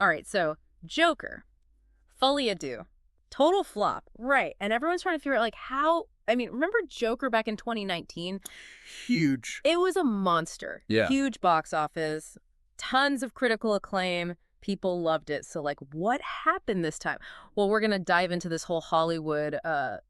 All right, so Joker, Folie, Deux, total flop. Right. And everyone's trying to figure out, like, how... I mean, remember Joker back in 2019? Huge. It was a monster. Yeah. Huge box office, tons of critical acclaim. People loved it. So, like, what happened this time? Well, we're going to dive into this whole Hollywood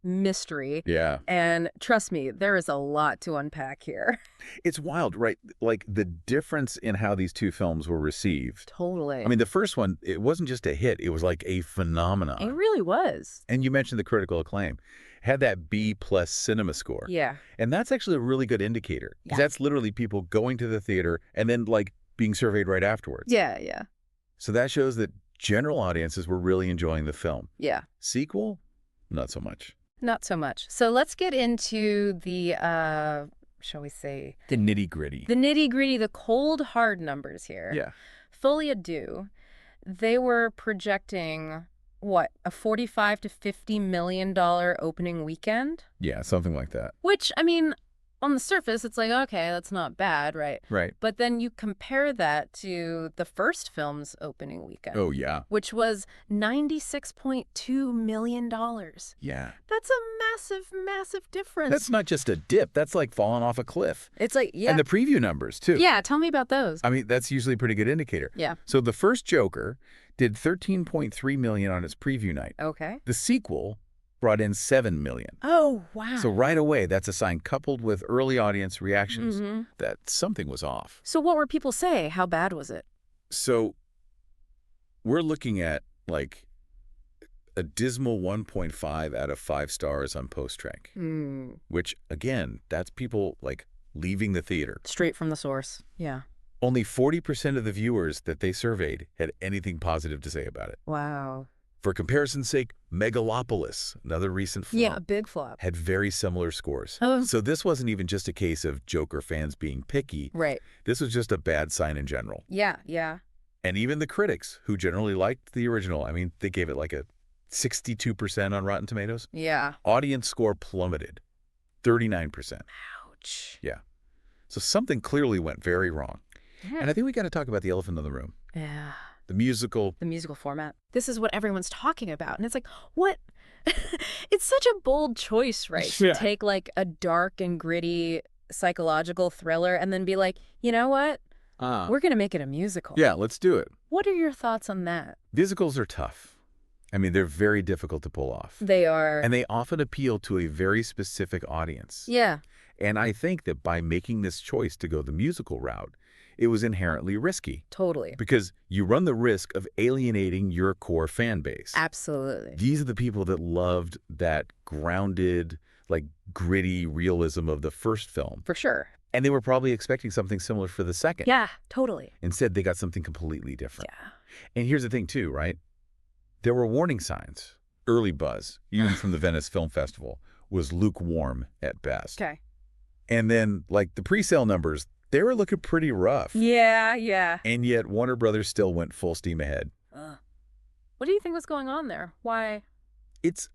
mystery. Yeah. And trust me, there is a lot to unpack here. It's wild, right? Like, the difference in how these two films were received. Totally. I mean, the first one, it wasn't just a hit. It was like a phenomenon. It really was. And you mentioned the critical acclaim. Had that B+ cinema score. Yeah. And that's actually a really good indicator. Because that's literally people going to the theater and then, like, being surveyed right afterwards. Yeah, yeah. So that shows that general audiences were really enjoying the film. Yeah. Sequel? Not so much. Not so much. So let's get into the, shall we say... The nitty-gritty. The nitty-gritty, the cold, hard numbers here. Yeah. Folie, Deux, they were projecting, what, a $45 to $50 million opening weekend? Yeah, something like that. Which, I mean, on the surface, it's like, okay, that's not bad, right? Right. But then you compare that to the first film's opening weekend. Oh, yeah. Which was $96.2 million. Yeah. That's a massive, massive difference. That's not just a dip. That's like falling off a cliff. It's like, yeah. And the preview numbers, too. Yeah, tell me about those. I mean, that's usually a pretty good indicator. Yeah. So the first Joker did $13.3 million on its preview night. Okay. The sequel brought in $7 million. Oh, wow. So right away, that's a sign, coupled with early audience reactions, that something was off. So what were people say? How bad was it? So we're looking at, like, a dismal 1.5 out of 5 stars on post-rank, which, again, that's people, like, leaving the theater. Straight from the source. Yeah. Only 40% of the viewers that they surveyed had anything positive to say about it. Wow. For comparison's sake, Megalopolis, another recent flop, Yeah, big flop. had very similar scores. Oh. So this wasn't even just a case of Joker fans being picky. Right. This was just a bad sign in general. Yeah, yeah. And even the critics, who generally liked the original, I mean, they gave it like a 62% on Rotten Tomatoes. Yeah. Audience score plummeted, 39%. Ouch. Yeah. So something clearly went very wrong. Yeah. And I think we got to talk about the elephant in the room. Yeah. The musical. The musical format. This is what everyone's talking about. And it's like, what? It's such a bold choice, right? To take like a dark and gritty psychological thriller and then be like, you know what? We're going to make it a musical. Yeah, let's do it. What are your thoughts on that? Musicals are tough. I mean, they're very difficult to pull off. They are. And they often appeal to a very specific audience. Yeah. And I think that by making this choice to go the musical route, it was inherently risky. Totally. Because you run the risk of alienating your core fan base. Absolutely. These are the people that loved that grounded, like, gritty realism of the first film. For sure. And they were probably expecting something similar for the second. Yeah, totally. Instead, they got something completely different. Yeah. And here's the thing, too, right? There were warning signs. Early buzz, even from the Venice Film Festival, was lukewarm at best. Okay. And then, like, the pre-sale numbers, they were looking pretty rough. Yeah, yeah. And yet Warner Brothers still went full steam ahead. What do you think was going on there? Why? It's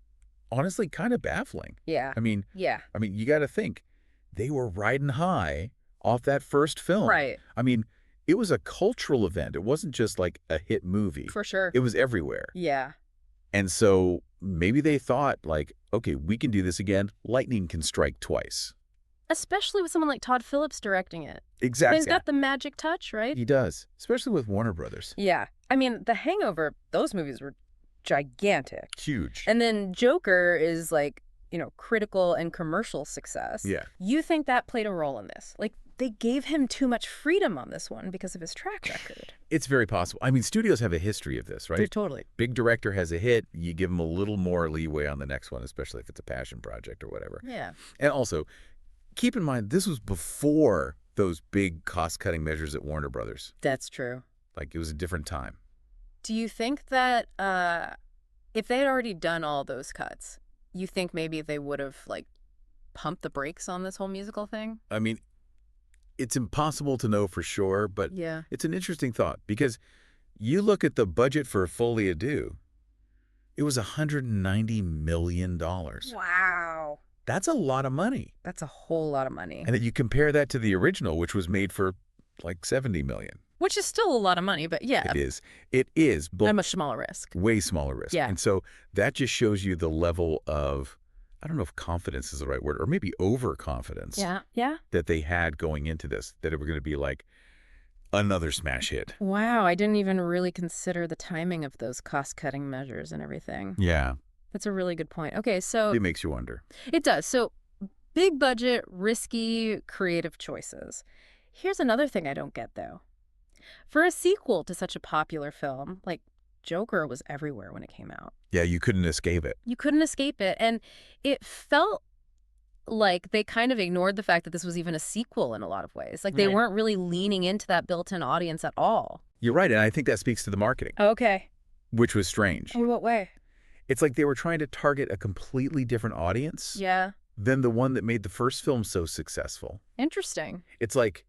honestly kind of baffling. Yeah. I mean, Yeah. you got to think, they were riding high off that first film. Right. I mean, it was a cultural event. It wasn't just like a hit movie. For sure. It was everywhere. Yeah. And so maybe they thought, like, okay, we can do this again. Lightning can strike twice. Especially with someone like Todd Phillips directing it. Exactly. He's got the magic touch, right? He does, especially with Warner Brothers. Yeah. I mean, The Hangover, those movies were gigantic. Huge. And then Joker is like, you know, critical and commercial success. Yeah. You think that played a role in this? Like, they gave him too much freedom on this one because of his track record. It's very possible. I mean, studios have a history of this, right? Totally. Big director has a hit, you give him a little more leeway on the next one, especially if it's a passion project or whatever. Yeah. And also, keep in mind, this was before those big cost-cutting measures at Warner Brothers. That's true. Like, it was a different time. Do you think that if they had already done all those cuts, you think maybe they would have, like, pumped the brakes on this whole musical thing? I mean, it's impossible to know for sure, but Yeah. it's an interesting thought because you look at the budget for Folie, Deux, it was $190 million. Wow. That's a lot of money. That's a whole lot of money. And then you compare that to the original, which was made for like $70 million. Which is still a lot of money, but yeah. It is. It is. But a much smaller risk. Way smaller risk. Yeah. And so that just shows you the level of, I don't know if confidence is the right word, or maybe overconfidence. Yeah. Yeah. That they had going into this, that it were going to be like another smash hit. Wow. I didn't even really consider the timing of those cost-cutting measures and everything. Yeah. That's a really good point. Okay, so... It makes you wonder. It does. So big budget, risky, creative choices. Here's another thing I don't get, though. For a sequel to such a popular film, like Joker was everywhere when it came out. Yeah, you couldn't escape it. You couldn't escape it. And it felt like they kind of ignored the fact that this was even a sequel in a lot of ways. Like they weren't really leaning into that built-in audience at all. You're right, and I think that speaks to the marketing. Okay. Which was strange. In what way? It's like they were trying to target a completely different audience than the one that made the first film so successful. Interesting. It's like,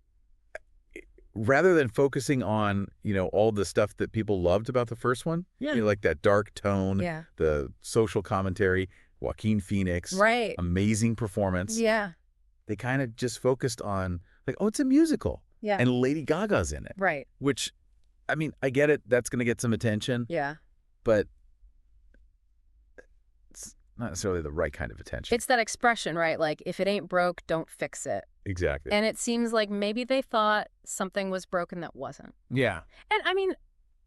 rather than focusing on, all the stuff that people loved about the first one, like that dark tone, the social commentary, Joaquin Phoenix, amazing performance. Yeah. They kind of just focused on, like, oh, it's a musical. Yeah. And Lady Gaga's in it. Right. Which, I mean, I get it. That's going to get some attention. Yeah. But it's not necessarily the right kind of attention. It's that expression, right? Like, if it ain't broke, don't fix it. Exactly. And it seems like maybe they thought something was broken that wasn't. Yeah. And I mean,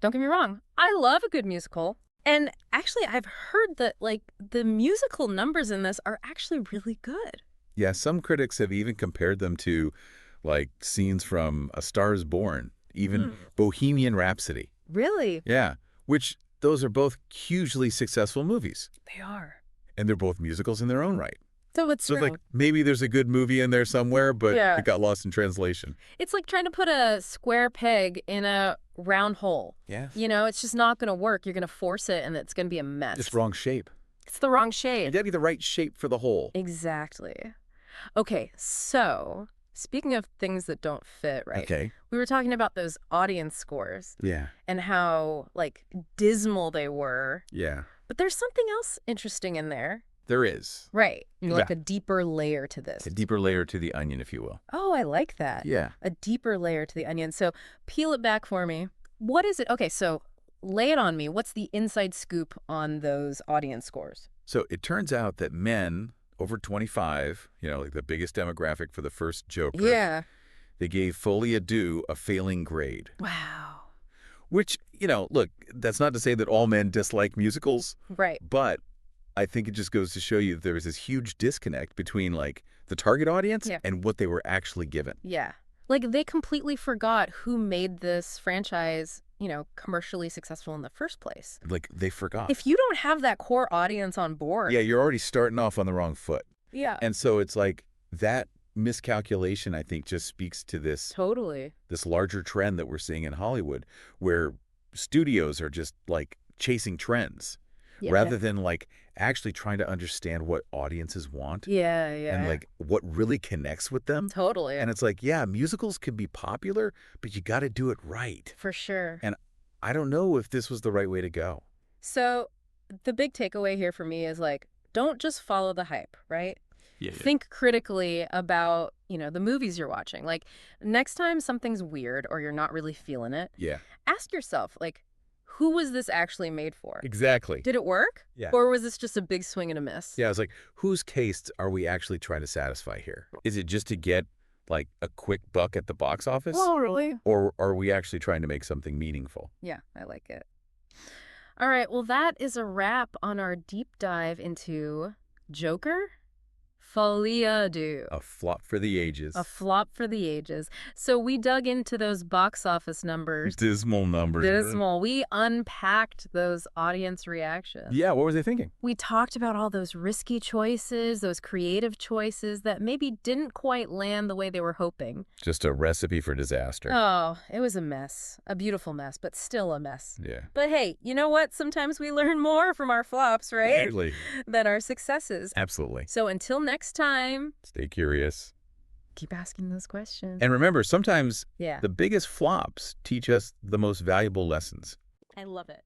don't get me wrong. I love a good musical. And actually, I've heard that, like, the musical numbers in this are actually really good. Yeah, some critics have even compared them to, like, scenes from A Star is Born, even Bohemian Rhapsody. Really? Yeah, which those are both hugely successful movies. They are. And they're both musicals in their own right. So it's like, maybe there's a good movie in there somewhere, but it got lost in translation. It's like trying to put a square peg in a round hole. Yeah. It's just not going to work. You're going to force it, and it's going to be a mess. It's wrong shape. It's the wrong shape. You got to be the right shape for the hole. Exactly. Okay, so speaking of things that don't fit, right? Okay. We were talking about those audience scores. Yeah. And how, like, dismal they were. Yeah. But there's something else interesting in there. There is. Right. Like a deeper layer to this. A deeper layer to the onion, if you will. Oh, I like that. Yeah. A deeper layer to the onion. So peel it back for me. What is it? Okay, so lay it on me. What's the inside scoop on those audience scores? So it turns out that men over 25, like the biggest demographic for the first Joker. Yeah. They gave Folie a failing grade. Wow. Which, look, that's not to say that all men dislike musicals. Right. But I think it just goes to show you that there was this huge disconnect between, like, the target audience and what they were actually given. Yeah. Like, they completely forgot who made this franchise, commercially successful in the first place. Like, they forgot. If you don't have that core audience on board. Yeah, you're already starting off on the wrong foot. Yeah. And so it's like that miscalculation, I think, just speaks to this. Totally. This larger trend that we're seeing in Hollywood, where studios are just, like, chasing trends. Rather than, like, actually trying to understand what audiences want. Yeah. And, like, what really connects with them. Totally. And it's like, yeah, musicals can be popular, but you got to do it right. For sure. And I don't know if this was the right way to go. So the big takeaway here for me is, like, don't just follow the hype, right? Yeah. Think critically about, the movies you're watching. Like, next time something's weird or you're not really feeling it, ask yourself, like, who was this actually made for? Exactly. Did it work? Yeah. Or was this just a big swing and a miss? Yeah, I was like, whose taste are we actually trying to satisfy here? Is it just to get, like, a quick buck at the box office? Well, really. Or are we actually trying to make something meaningful? Yeah, I like it. All right, well, that is a wrap on our deep dive into Joker. Folie Deux. A flop for the ages. A flop for the ages. So we dug into those box office numbers. Dismal numbers. Dismal. We unpacked those audience reactions. Yeah, what was they thinking? We talked about all those risky choices, those creative choices that maybe didn't quite land the way they were hoping. Just a recipe for disaster. Oh, it was a mess. A beautiful mess, but still a mess. Yeah. But hey, you know what? Sometimes we learn more from our flops, right? Absolutely. Than our successes. Absolutely. So until next time, stay curious. Keep asking those questions. And remember, sometimes the biggest flops teach us the most valuable lessons. I love it.